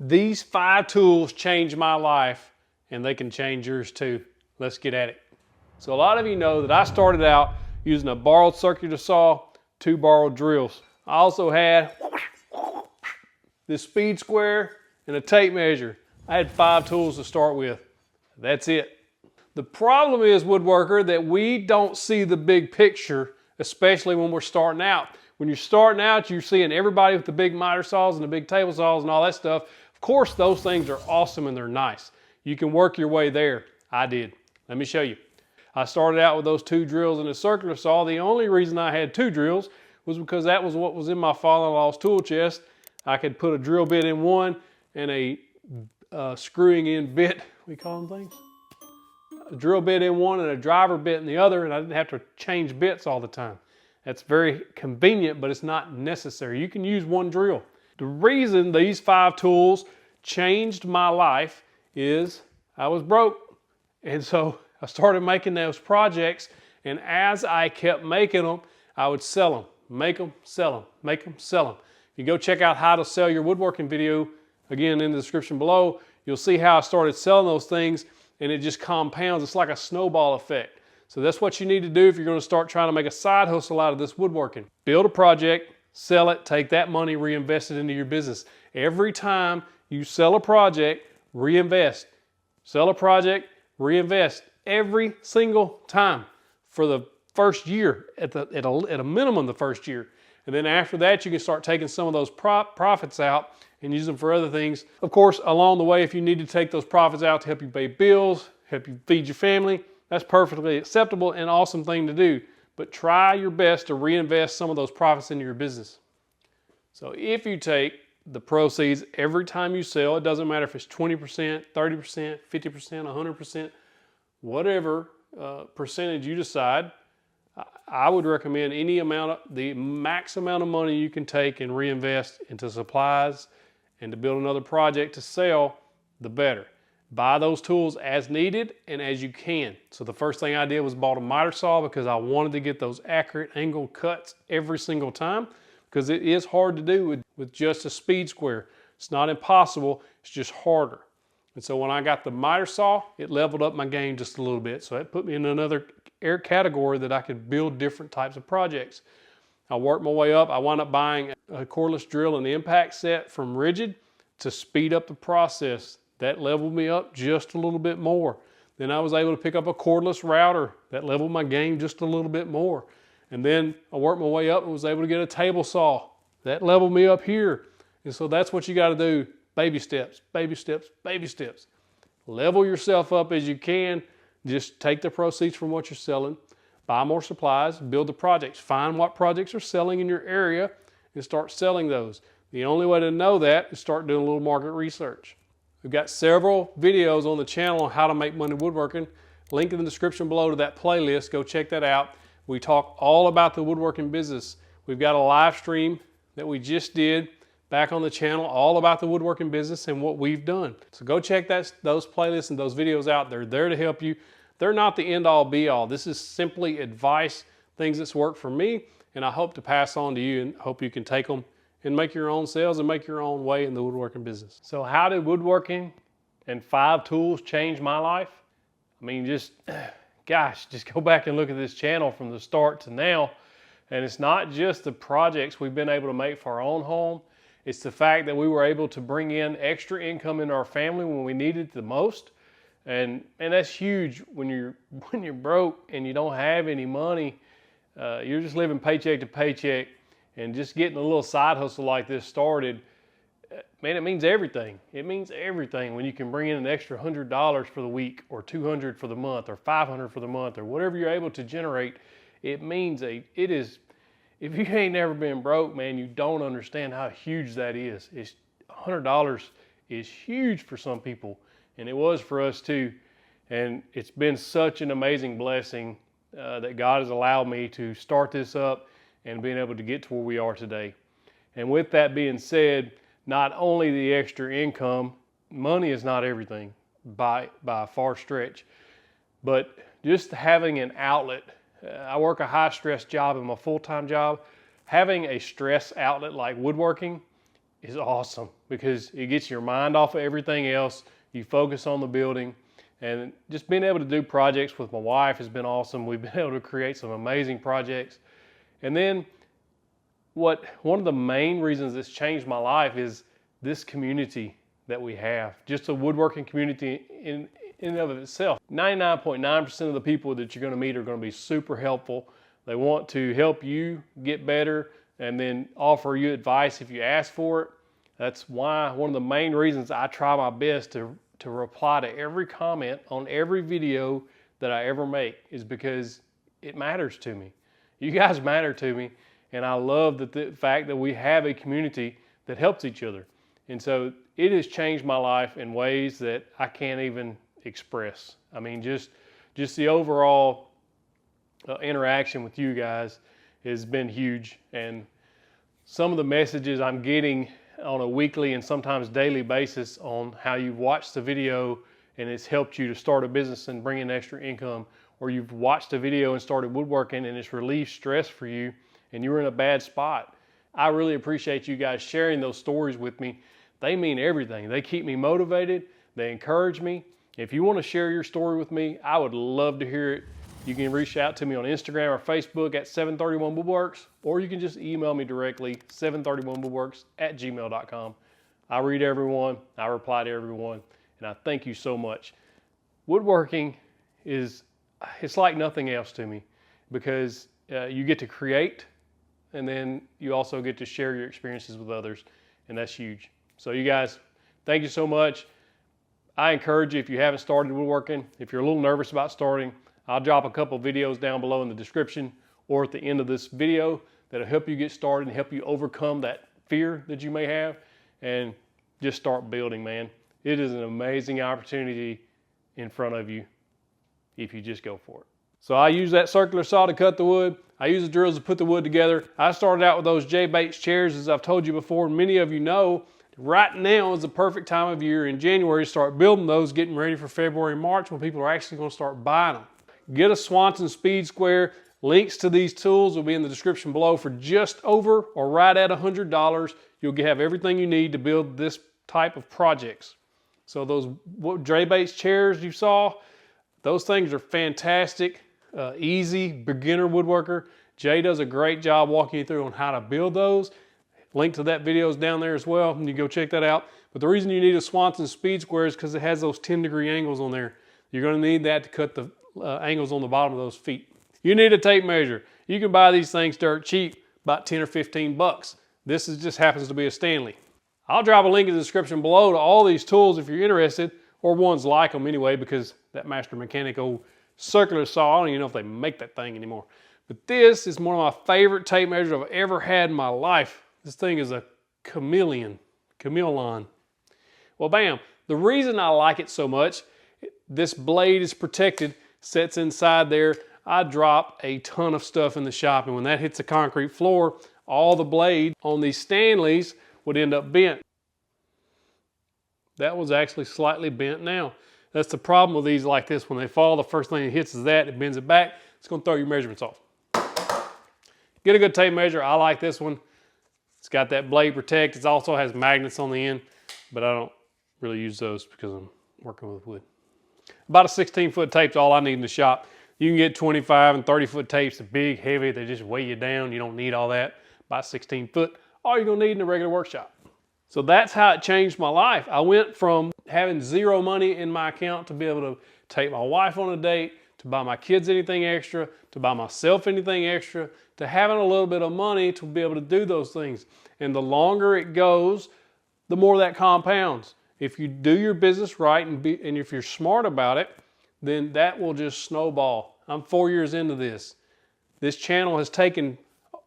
These 5 tools changed my life, and they can change yours too. Let's get at it. So a lot of you know that I started out using a borrowed circular saw, 2 borrowed drills. I also had this speed square and a tape measure. I had 5 tools to start with. That's it. The problem is, woodworker, that we don't see the big picture, especially when we're starting out. When you're starting out, you're seeing everybody with the big miter saws and the big table saws and all that stuff. Of course, those things are awesome and they're nice. You can work your way there. I did. Let me show you. I started out with those 2 drills and a circular saw. The only reason I had 2 drills was because that was what was in my father-in-law's tool chest. I could put a drill bit in one and a screwing in bit, we call them things? A drill bit in one and a driver bit in the other, and I didn't have to change bits all the time. That's very convenient, but it's not necessary. You can use 1 drill. The reason these 5 tools changed my life is I was broke. And so I started making those projects, and as I kept making them, I would sell them, make them, sell them, make them, sell them. You go check out how to sell your woodworking video, again in the description below. You'll see how I started selling those things, and it just compounds. It's like a snowball effect. So that's what you need to do if you're going to start trying to make a side hustle out of this woodworking. Build a project, sell it, take that money, reinvest it into your business. Every time you sell a project, reinvest. Sell a project, reinvest. Every single time for the first year, at a minimum the first year. And then after that, you can start taking some of those profits out and use them for other things. Of course, along the way, if you need to take those profits out to help you pay bills, help you feed your family, that's perfectly acceptable and awesome thing to do. But try your best to reinvest some of those profits into your business. So if you take the proceeds every time you sell, it doesn't matter if it's 20%, 30%, 50%, 100%, whatever percentage you decide, I would recommend any amount, the max amount of money you can take and reinvest into supplies and to build another project to sell, the better. Buy those tools as needed and as you can. So the first thing I did was bought a miter saw because I wanted to get those accurate angle cuts every single time, because it is hard to do with just a speed square. It's not impossible, it's just harder. And so when I got the miter saw, it leveled up my game just a little bit. So it put me in another category that I could build different types of projects. I worked my way up. I wound up buying a cordless drill and the impact set from Rigid to speed up the process. That leveled me up just a little bit more. Then I was able to pick up a cordless router. That leveled my game just a little bit more. And then I worked my way up and was able to get a table saw. That leveled me up here. And so that's what you got to do. Baby steps, baby steps, baby steps. Level yourself up as you can. Just take the proceeds from what you're selling, buy more supplies, build the projects. Find what projects are selling in your area and start selling those. The only way to know that is start doing a little market research. We've got several videos on the channel on how to make money woodworking. Link in the description below to that playlist. Go check that out. We talk all about the woodworking business. We've got a live stream that we just did back on the channel all about the woodworking business and what we've done. So go check those playlists and those videos out. They're there to help you. They're not the end all be all. This is simply advice, things that's worked for me, and I hope to pass on to you and hope you can take them and make your own sales and make your own way in the woodworking business. So how did woodworking and 5 tools change my life? I mean, just go back and look at this channel from the start to now. And it's not just the projects we've been able to make for our own home. It's the fact that we were able to bring in extra income into our family when we needed it the most. And that's huge when you're broke and you don't have any money. You're just living paycheck to paycheck, and just getting a little side hustle like this started, man, it means everything. It means everything when you can bring in an extra $100 for the week, or $200 for the month, or $500 for the month, or whatever you're able to generate. It means if you ain't never been broke, man, you don't understand how huge that is. It's $100 is huge for some people, and it was for us too. And it's been such an amazing blessing that God has allowed me to start this up and being able to get to where we are today. And with that being said, not only the extra income, money is not everything by a far stretch, but just having an outlet. I work a high stress job in my full-time job. Having a stress outlet like woodworking is awesome because it gets your mind off of everything else. You focus on the building, and just being able to do projects with my wife has been awesome. We've been able to create some amazing projects. And then one of the main reasons it's changed my life is this community that we have, just a woodworking community in and of itself. 99.9% of the people that you're going to meet are going to be super helpful. They want to help you get better and then offer you advice if you ask for it. That's why one of the main reasons I try my best to reply to every comment on every video that I ever make is because it matters to me. You guys matter to me, and I love the fact that we have a community that helps each other. And so it has changed my life in ways that I can't even express. I mean, just the overall interaction with you guys has been huge, and some of the messages I'm getting on a weekly and sometimes daily basis on how you've watched the video and it's helped you to start a business and bring in extra income, or you've watched a video and started woodworking and it's relieved stress for you and you were in a bad spot. I really appreciate you guys sharing those stories with me. They mean everything. They keep me motivated. They encourage me. If you want to share your story with me, I would love to hear it. You can reach out to me on Instagram or Facebook at 731 Woodworks, or you can just email me directly, 731woodworks@gmail.com. I read everyone, I reply to everyone, and I thank you so much. Woodworking it's like nothing else to me because you get to create, and then you also get to share your experiences with others, and that's huge. So you guys, thank you so much. I encourage you, if you haven't started woodworking, if you're a little nervous about starting, I'll drop a couple videos down below in the description or at the end of this video that'll help you get started and help you overcome that fear that you may have and just start building, man. It is an amazing opportunity in front of you if you just go for it. So I use that circular saw to cut the wood. I use the drills to put the wood together. I started out with those J-Bates chairs, as I've told you before, and many of you know. Right now is the perfect time of year in January to start building those, getting ready for February and March when people are actually going to start buying them. Get a Swanson Speed Square. Links to these tools will be in the description below for just over or right at $100. You'll have everything you need to build this type of projects. So those J-Bates chairs you saw, those things are fantastic, easy, beginner woodworker. Jay does a great job walking you through on how to build those. Link to that video is down there as well, and you go check that out. But the reason you need a Swanson Speed Square is because it has those 10-degree angles on there. You're going to need that to cut the angles on the bottom of those feet. You need a tape measure. You can buy these things dirt cheap, about 10 or 15 bucks. This just happens to be a Stanley. I'll drop a link in the description below to all these tools if you're interested, or ones like them anyway, because that Master Mechanic old circular saw, I don't even know if they make that thing anymore. But this is one of my favorite tape measures I've ever had in my life. This thing is a chameleon. Well, bam. The reason I like it so much, this blade is protected, sits inside there. I drop a ton of stuff in the shop, and when that hits the concrete floor, all the blade on these Stanleys would end up bent. That was actually slightly bent now. That's the problem with these like this. When they fall, the first thing it hits is that, it bends it back. It's going to throw your measurements off. Get a good tape measure. I like this one. It's got that blade protect. It also has magnets on the end, but I don't really use those because I'm working with wood. About a 16-foot tape's all I need in the shop. You can get 25 and 30-foot tapes. They're big, heavy. They just weigh you down. You don't need all that. About 16 foot, all you're gonna need in a regular workshop. So that's how it changed my life. I went from having zero money in my account to be able to take my wife on a date, to buy my kids anything extra, to buy myself anything extra, to having a little bit of money to be able to do those things. And the longer it goes, the more that compounds. If you do your business right and if you're smart about it, then that will just snowball. I'm 4 years into this. This channel has taken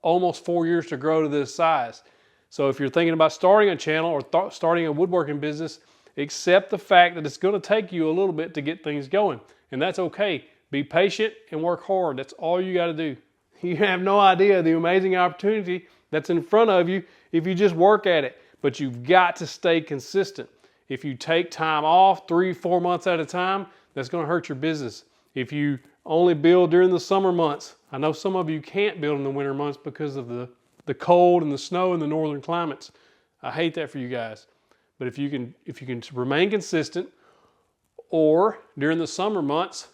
almost 4 years to grow to this size. So if you're thinking about starting a channel or starting a woodworking business, accept the fact that it's going to take you a little bit to get things going. And that's okay. Be patient and work hard. That's all you got to do. You have no idea the amazing opportunity that's in front of you if you just work at it. But you've got to stay consistent. If you take time off 3-4 months at a time, that's going to hurt your business. If you only build during the summer months, I know some of you can't build in the winter months because of the cold and the snow in the northern climates. I hate that for you guys. But if you can remain consistent, or during the summer months,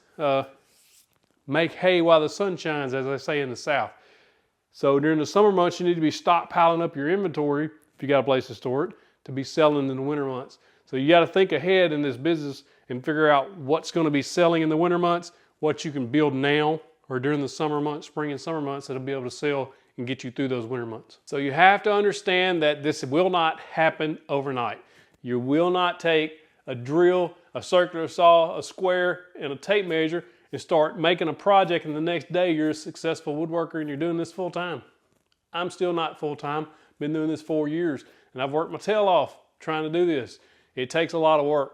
make hay while the sun shines, as I say in the South. So during the summer months, you need to be stockpiling up your inventory, if you got a place to store it, to be selling in the winter months. So you got to think ahead in this business and figure out what's going to be selling in the winter months, what you can build now or during the summer months, spring and summer months, that'll be able to sell and get you through those winter months. So you have to understand that this will not happen overnight. You will not take a drill, a circular saw, a square, and a tape measure and start making a project, and the next day you're a successful woodworker and you're doing this full time. I'm still not full time. Been doing this 4 years, and I've worked my tail off trying to do this. It takes a lot of work.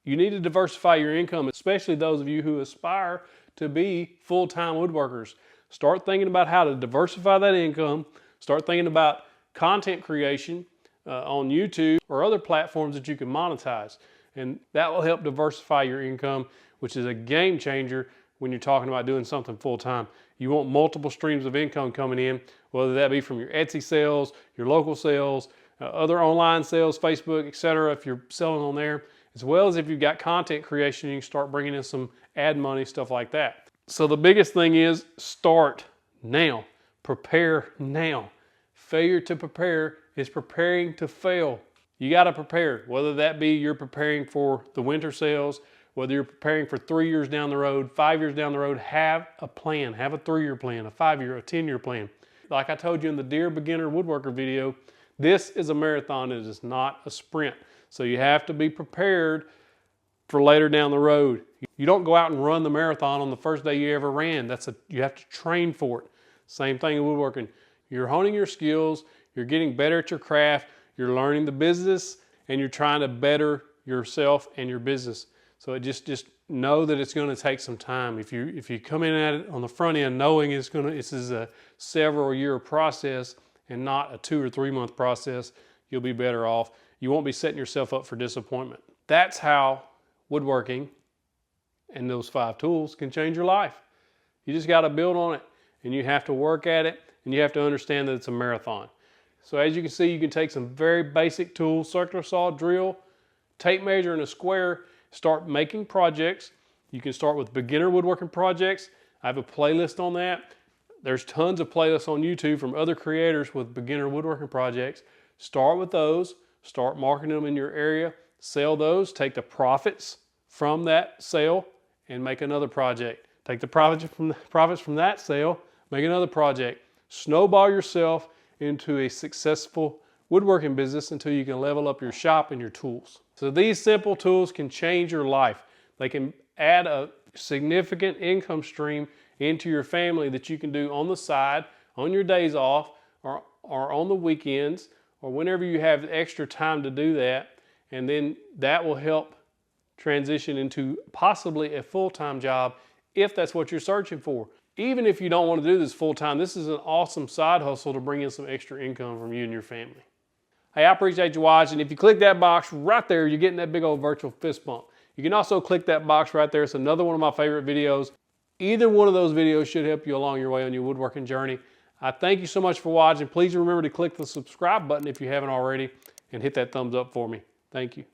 You need to diversify your income, especially those of you who aspire to be full-time woodworkers. Start thinking about how to diversify that income. Start thinking about content creation on YouTube or other platforms that you can monetize. And that will help diversify your income, which is a game changer when you're talking about doing something full-time. You want multiple streams of income coming in, whether that be from your Etsy sales, your local sales, other online sales, Facebook, etc. if you're selling on there, as well as if you've got content creation, you can start bringing in some ad money, stuff like that. So the biggest thing is start now. Prepare now. Failure to prepare is preparing to fail. You got to prepare, whether that be you're preparing for the winter sales, whether you're preparing for 3 years down the road, 5 years down the road. Have a plan. Have a 3-year plan, a 5-year, a 10-year plan. Like I told you in the Dear Beginner Woodworker video, this is a marathon. It is not a sprint. So you have to be prepared for later down the road. You don't go out and run the marathon on the first day you ever ran. You have to train for it. Same thing in woodworking. You're honing your skills. You're getting better at your craft. You're learning the business, and you're trying to better yourself and your business. So just know that it's going to take some time. If you come in at it on the front end knowing this is a several year process and not a 2 or 3 month process, you'll be better off. You won't be setting yourself up for disappointment. That's how woodworking and those 5 tools can change your life. You just got to build on it, and you have to work at it, and you have to understand that it's a marathon. So as you can see, you can take some very basic tools, circular saw, drill, tape measure, and a square, start making projects. You can start with beginner woodworking projects. I have a playlist on that. There's tons of playlists on YouTube from other creators with beginner woodworking projects. Start with those, start marketing them in your area, sell those, take the profits from that sale and make another project. Take the profits from that sale, make another project. Snowball yourself into a successful woodworking business until you can level up your shop and your tools. So these simple tools can change your life. They can add a significant income stream into your family that you can do on the side, on your days off, or on the weekends, or whenever you have extra time to do that. And then that will help transition into possibly a full-time job if that's what you're searching for. Even if you don't want to do this full-time, this is an awesome side hustle to bring in some extra income from you and your family. Hey, I appreciate you watching. If you click that box right there, you're getting that big old virtual fist bump. You can also click that box right there. It's another one of my favorite videos. Either one of those videos should help you along your way on your woodworking journey. I thank you so much for watching. Please remember to click the subscribe button if you haven't already, and hit that thumbs up for me. Thank you.